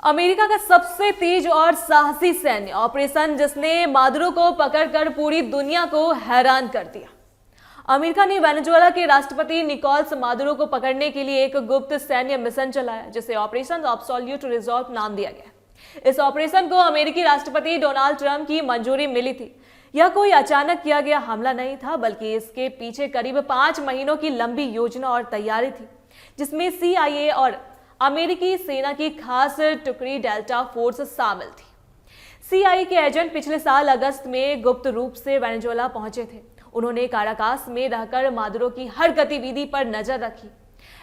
America का सबसे तेज और साहसी सैन्य ऑपरेशन जिसने मादुरो को पकड़कर पूरी दुनिया को हैरान कर दिया। अमेरिका ने वेनेजुएला के राष्ट्रपति निकोलस मादुरो को पकड़ने के लिए एक गुप्त सैन्य मिशन चलाया जिसे ऑपरेशन एब्सोल्यूट रिजॉल्व नाम दिया गया। इस ऑपरेशन को अमेरिकी राष्ट्रपति डोनाल्ड ट्रंप की मंजूरी मिली थी। यह कोई अचानक किया गया हमला नहीं था, बल्कि इसके पीछे करीब 5 महीनों की लंबी योजना और तैयारी थी, जिसमें CIA और अमेरिकी सेना की खास टुकड़ी डेल्टा फोर्स शामिल थी। CIA के एजेंट पिछले साल अगस्त में गुप्त रूप से वेनेजुएला पहुंचे थे। उन्होंने काराकास में रहकर मादुरो की हर गतिविधि पर नजर रखी।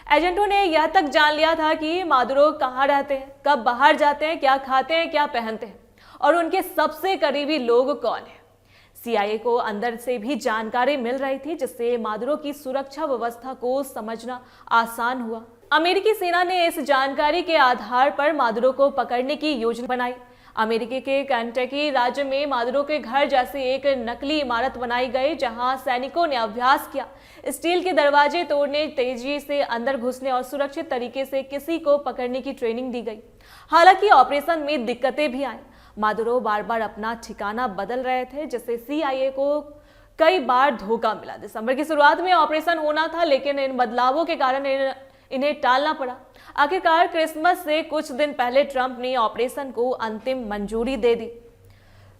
एजेंटों ने यह तक जान लिया था कि मादुरो कहाँ रहते हैं, कब बाहर जाते हैं, क्या खाते हैं, क्या पहनते हैं और उनके सबसे करीबी लोग कौन हैं। CIA को अंदर से भी जानकारी मिल रही थी, जिससे मादुरो की सुरक्षा व्यवस्था को समझना आसान हुआ। अमेरिकी सेना ने इस जानकारी के आधार पर मादुरो को पकड़ने की योजना बनाई। अमेरिका के केंटकी राज्य में मादुरो के घर जैसे एक नकली इमारत बनाई गई, जहां सैनिकों ने अभ्यास किया। स्टील के दरवाजे तोड़ने, तेजी से अंदर घुसने और सुरक्षित तरीके से किसी को पकड़ने की ट्रेनिंग दी गई। हालांकि ऑपरेशन में दिक्कतें भी आई। मादुरो बार बार अपना ठिकाना बदल रहे थे, जिससे CIA को कई बार धोखा मिला। दिसंबर की शुरुआत में ऑपरेशन होना था, लेकिन इन बदलावों के कारण इन्हें टालना पड़ा। आखिरकार क्रिसमस से कुछ दिन पहले ट्रंप ने ऑपरेशन को अंतिम मंजूरी दे दी।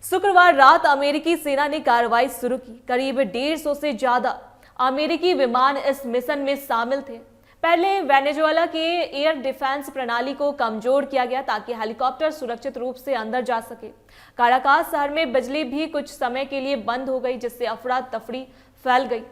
शुक्रवार रात अमेरिकी सेना ने कार्रवाई शुरू की। करीब 150 से ज्यादा अमेरिकी विमान इस मिशन में शामिल थे। पहले वेनेजुएला के एयर डिफेंस प्रणाली को कमजोर किया गया ताकि हेलीकॉप्टर सुरक्षित रूप से अंदर जा सके। काराकास शहर में बिजली भी कुछ समय के लिए बंद हो गई, जिससे अफरा तफरी फैल गई।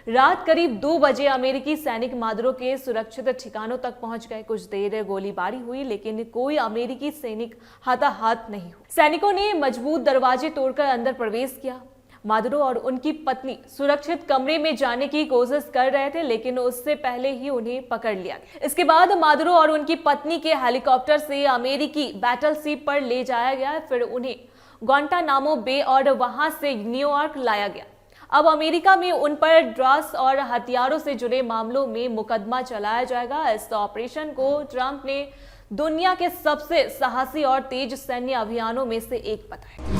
रात करीब 2 बजे अमेरिकी सैनिक मादुरो के सुरक्षित ठिकानों तक पहुंच गए। कुछ देर गोलीबारी हुई, लेकिन कोई अमेरिकी सैनिक हताहत नहीं हुआ। सैनिकों ने मजबूत दरवाजे तोड़कर अंदर प्रवेश किया। मादुरो और उनकी पत्नी सुरक्षित कमरे में जाने की कोशिश कर रहे थे, लेकिन उससे पहले ही उन्हें पकड़ लिया गया। इसके बाद मादुरो और उनकी पत्नी के हेलीकॉप्टर से अमेरिकी बैटलशिप पर ले जाया गया। फिर उन्हें ग्वांटानामो बे और वहां से न्यूयॉर्क लाया गया। अब अमेरिका में उन पर ड्रग्स और हथियारों से जुड़े मामलों में मुकदमा चलाया जाएगा। इस ऑपरेशन को ट्रंप ने दुनिया के सबसे साहसी और तेज सैन्य अभियानों में से एक बताया।